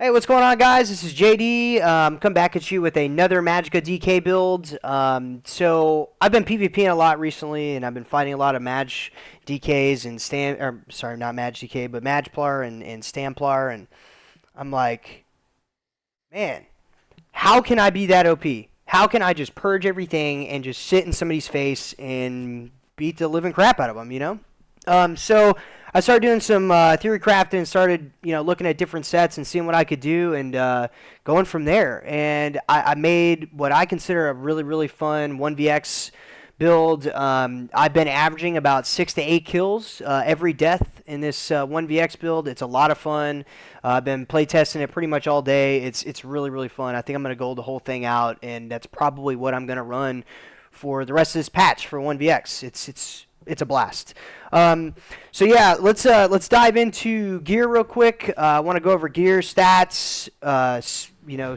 Hey, what's going on, guys? This is JD. Come back at you with another Magicka DK build. So I've been PvPing a lot recently, and I've been fighting a lot of Mag DKs and sorry, not Mag DK, but Mag Plar and Plar, and I'm like, man, how can I be that OP? How can I just purge everything and just sit in somebody's face and beat the living crap out of them? So I started doing some theory crafting and started, looking at different sets and seeing what I could do and going from there. And I made what I consider a really, really fun 1vx build. I've been averaging about 6 to 8 kills every death in this 1vx build. It's a lot of fun. I've been playtesting it pretty much all day. It's really, really fun. I think I'm going to gold the whole thing out, and that's probably what I'm going to run for the rest of this patch for 1vx. It's a blast. So yeah, let's dive into gear real quick. I want to go over gear, stats,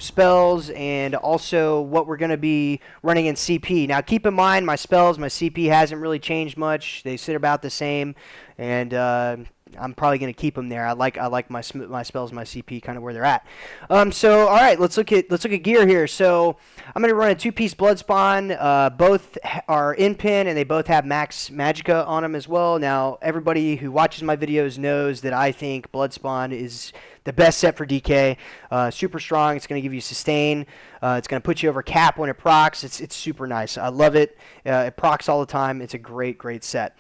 spells, and also what we're going to be running in CP. Now, keep in mind, my spells, my CP hasn't really changed much. They sit about the same, and I'm probably going to keep them there. I like my spells, my CP, kind of where they're at. So all right, let's look at gear here. So I'm going to run a 2-piece blood spawn. Both are in pin, and they both have max Magicka on them as well. Now, everybody who watches my videos knows that I think blood spawn is the best set for DK. Super strong. It's going to give you sustain. It's going to put you over cap when it procs. It's super nice. I love it. It procs all the time. It's a great set.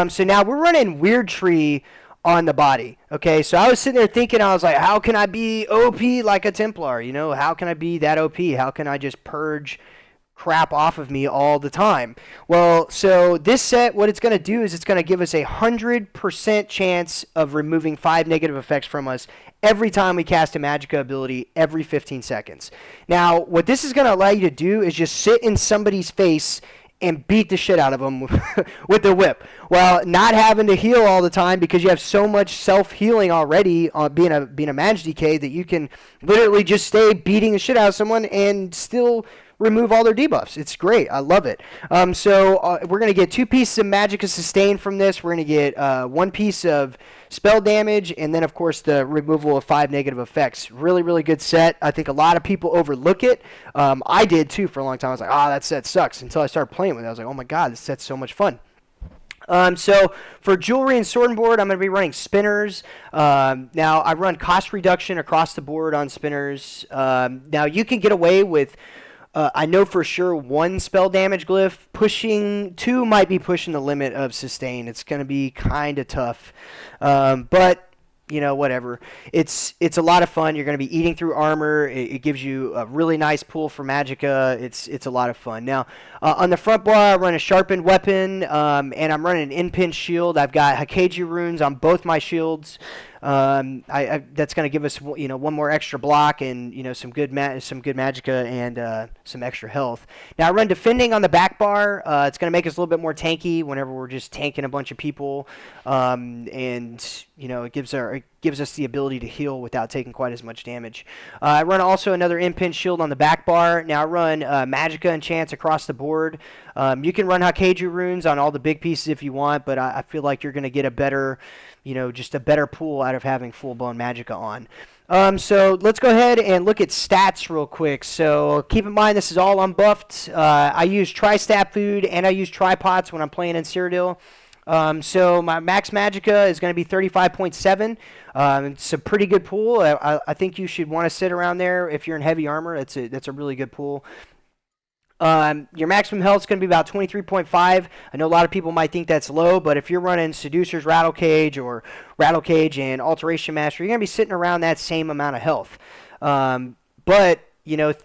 So now we're running Wyrd tree on the body. Okay, so I was sitting there thinking, I was like, how can I be OP like a Templar? How can I be that OP? How can I just purge crap off of me all the time? Well, so this set, what it's going to do is it's going to give us 100% chance of removing 5 negative effects from us every time we cast a Magicka ability every 15 seconds. Now, what this is going to allow you to do is just sit in somebody's face and beat the shit out of them with the whip, while not having to heal all the time, because you have so much self-healing already on being a Mag DK that you can literally just stay beating the shit out of someone and still remove all their debuffs. It's great. I love it. So we're going to get 2 pieces of Magicka sustain from this. We're going to get 1 piece of spell damage, and then, of course, the removal of 5 negative effects. Really, really good set. I think a lot of people overlook it. I did, too, for a long time. I was like, that set sucks, until I started playing with it. I was like, oh, my God, this set's so much fun. So for jewelry and sword and board, I'm going to be running spinners. Now, I run cost reduction across the board on spinners. Now, you can get away with... I know for sure 1 spell damage glyph. Pushing 2 might be pushing the limit of sustain. It's going to be kind of tough. But, whatever. It's a lot of fun. You're going to be eating through armor. It gives you a really nice pool for Magicka. It's a lot of fun. Now, on the front bar, I run a sharpened weapon, and I'm running an in-pin shield. I've got Hakeji runes on both my shields. That's going to give us, 1 more extra block and, some good Magicka and some extra health. Now, I run defending on the back bar. It's going to make us a little bit more tanky whenever we're just tanking a bunch of people, and it gives us the ability to heal without taking quite as much damage. I run also another in-pin shield on the back bar. Now, I run Magicka enchants across the board. You can run Hakeji runes on all the big pieces if you want, but I feel like you're going to get a better, just a better pool out of having full-blown Magicka on. So let's go ahead and look at stats real quick. So keep in mind, this is all unbuffed. I use Tri-Stat Food and I use Tripods when I'm playing in Cyrodiil. So my max Magicka is going to be 35.7. It's a pretty good pool. I think you should want to sit around there if you're in heavy armor. That's a really good pool. Your maximum health is going to be about 23.5. I know a lot of people might think that's low, but if you're running Seducer's Rattle Cage or Rattle Cage and Alteration Master, you're going to be sitting around that same amount of health. But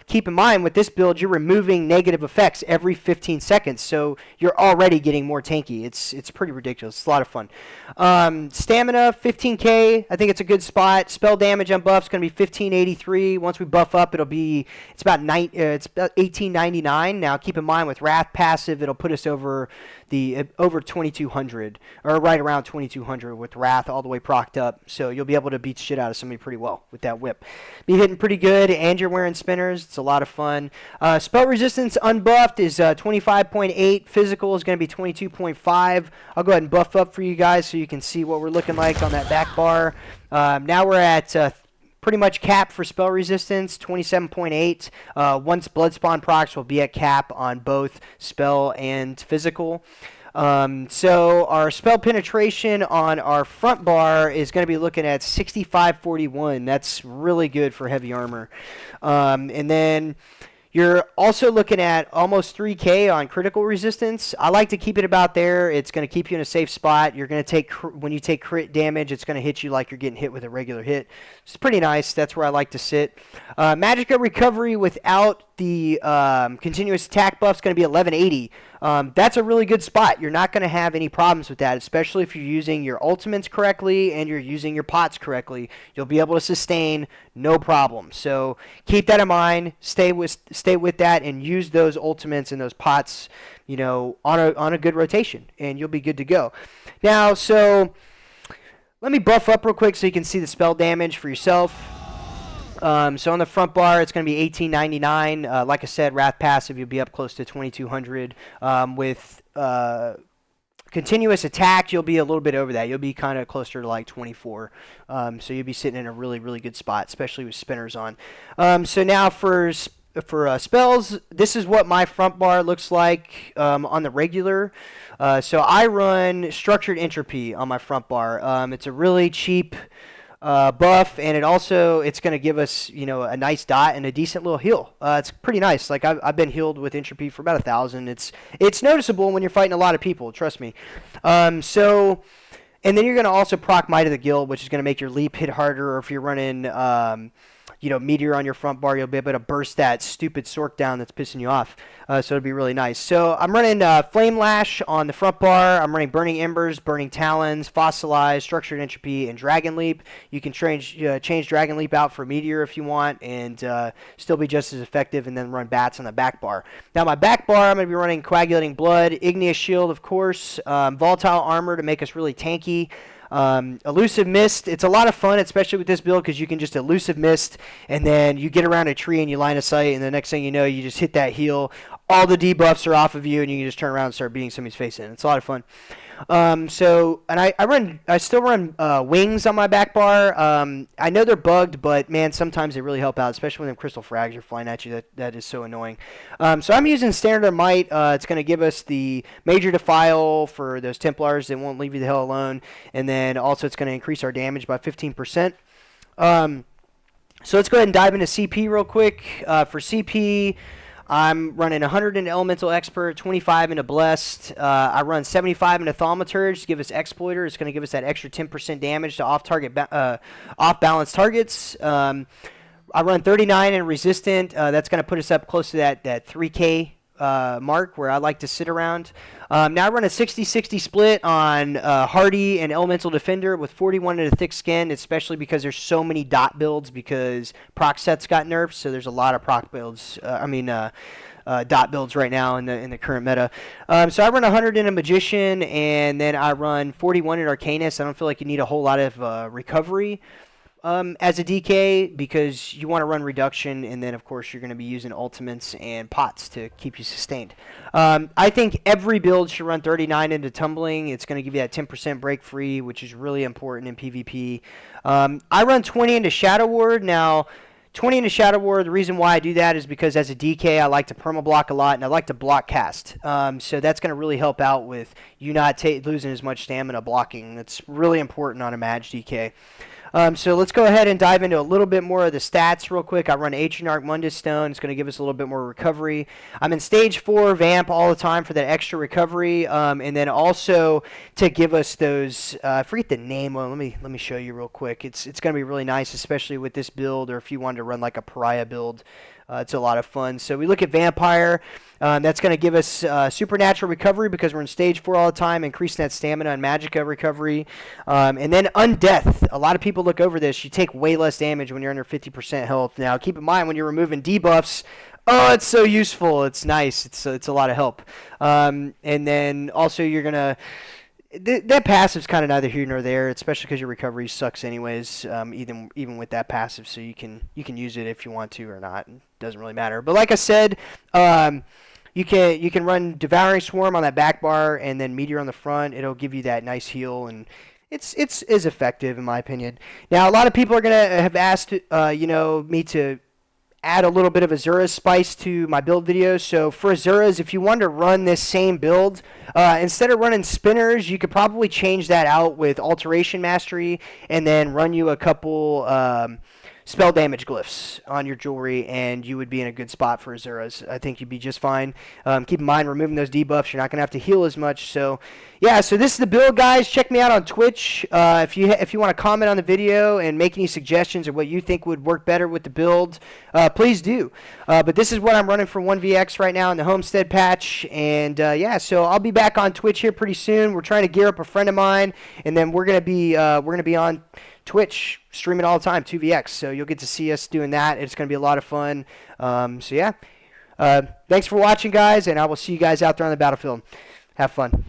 keep in mind, with this build, you're removing negative effects every 15 seconds, so you're already getting more tanky. It's pretty ridiculous. It's a lot of fun. Stamina, 15k. I think it's a good spot. Spell damage on buffs is going to be 1583. Once we buff up, it's about 1899. Now, keep in mind, with Wrath passive, it'll put us over 2200, or right around 2200 with Wrath all the way procced up. So you'll be able to beat shit out of somebody pretty well with that whip. Be hitting pretty good, and you're wearing spinners. It's a lot of fun. Spell resistance unbuffed is 25.8. Physical is going to be 22.5. I'll go ahead and buff up for you guys so you can see what we're looking like on that back bar. Now we're at pretty much capped for spell resistance, 27.8. Once Bloodspawn procs will be at cap on both spell and physical. So our spell penetration on our front bar is going to be looking at 6541. That's really good for heavy armor. And then you're also looking at almost 3K on critical resistance. I like to keep it about there. It's going to keep you in a safe spot. You're going to take, when you take crit damage, it's going to hit you like you're getting hit with a regular hit. It's pretty nice. That's where I like to sit. Magicka recovery without the continuous attack buff is going to be 1180. That's a really good spot. You're not going to have any problems with that, especially if you're using your ultimates correctly and you're using your pots correctly. You'll be able to sustain, no problem. So keep that in mind. Stay with that and use those ultimates and those pots, you know, on a good rotation, and you'll be good to go. Now, so let me buff up real quick so you can see the spell damage for yourself. So on the front bar, it's going to be 1899. Like I said, Wrath passive, you'll be up close to 2200. With continuous attack, you'll be a little bit over that. You'll be kind of closer to like 24. So you'll be sitting in a really, really good spot, especially with spinners on. So now for spells, this is what my front bar looks like on the regular. So I run Structured Entropy on my front bar. It's a really cheap buff, and it's going to give us, you know, a nice dot and a decent little heal. It's pretty nice. Like I've been healed with Entropy for about 1,000. It's noticeable when you're fighting a lot of people. Trust me. And then you're going to also proc Might of the Guild, which is going to make your leap hit harder. Or if you're running, you know, Meteor on your front bar, you'll be able to burst that stupid Sork down that's pissing you off. So it'll be really nice. So I'm running Flame Lash on the front bar. I'm running Burning Embers, Burning Talons, Fossilize, Structured Entropy, and Dragon Leap. You can change Dragon Leap out for Meteor if you want, and still be just as effective, and then run Bats on the back bar. Now my back bar, I'm going to be running Coagulating Blood, Igneous Shield, of course, Volatile Armor to make us really tanky. Elusive Mist, it's a lot of fun, especially with this build, because you can just Elusive Mist, and then you get around a tree and you line of sight, and the next thing you know, you just hit that heal. All the debuffs are off of you, and you can just turn around and start beating somebody's face in. It's a lot of fun. I still run Wings on my back bar. I know they're bugged, but man, sometimes they really help out, especially when them crystal frags are flying at you. That is so annoying. So I'm using Standard Might. It's going to give us the Major Defile for those Templars that won't leave you the hell alone, and then also it's going to increase our damage by 15%. So let's go ahead and dive into CP real quick. For CP, I'm running 100 into Elemental Expert, 25 into Blessed. I run 75 into Thaumaturge to give us Exploiter. It's going to give us that extra 10% damage to off-balance targets. I run 39 in Resistant. That's going to put us up close to that 3K mark where I like to sit around. Now I run a 60-60 split on Hardy and Elemental Defender with 41 into Thick Skin, especially because there's so many dot builds because proc sets got nerfed, so there's a lot of proc builds. Dot builds right now in the current meta. So I run 100 in a Magician, and then I run 41 in Arcanist. I don't feel like you need a whole lot of recovery as a DK, because you want to run reduction, and then of course you're going to be using ultimates and pots to keep you sustained. I think every build should run 39 into Tumbling. It's going to give you that 10% break free, which is really important in PvP. I run 20 into Shadow Ward. Now 20 into Shadow Ward, the reason why I do that is because as a DK, I like to perma-block a lot, and I like to block cast. So that's going to really help out with you not losing as much stamina blocking. That's really important on a Mage DK. So let's go ahead and dive into a little bit more of the stats real quick. I run Atronach Mundus Stone. It's going to give us a little bit more recovery. I'm in Stage 4 Vamp all the time for that extra recovery, and then also to give us those, I forget the name. Well, let me show you real quick. It's going to be really nice, especially with this build, or if you wanted to run like a Pariah build. It's a lot of fun. So we look at Vampire. That's going to give us Supernatural Recovery because we're in Stage 4 all the time, increasing that stamina and Magicka recovery. And then Undeath. A lot of people look over this. You take way less damage when you're under 50% health. Now, keep in mind when you're removing debuffs, oh, it's so useful. It's nice. It's a lot of help. And then also you're going to... That passive's kind of neither here nor there, especially because your recovery sucks anyways, even with that passive, so you can use it if you want to or not. It doesn't really matter. But like I said, you can run Devouring Swarm on that back bar and then Meteor on the front. It'll give you that nice heal, and it's is effective in my opinion. Now a lot of people are gonna have asked me to add a little bit of Azura spice to my build videos. So for Azuras, if you want to run this same build, instead of running spinners, you could probably change that out with Alteration Mastery and then run you a couple spell damage glyphs on your jewelry, and you would be in a good spot for Azuras. I think you'd be just fine. Keep in mind, removing those debuffs, you're not going to have to heal as much. So, yeah, so this is the build, guys. Check me out on Twitch. If you want to comment on the video and make any suggestions or what you think would work better with the build, please do. But this is what I'm running for 1VX right now in the Homestead patch. And, yeah, so I'll be back on Twitch here pretty soon. We're trying to gear up a friend of mine, and then we're going to be on Twitch streaming all the time, 2VX, so you'll get to see us doing that. It's going to be a lot of fun. So yeah, thanks for watching, guys, and I will see you guys out there on the battlefield. Have fun.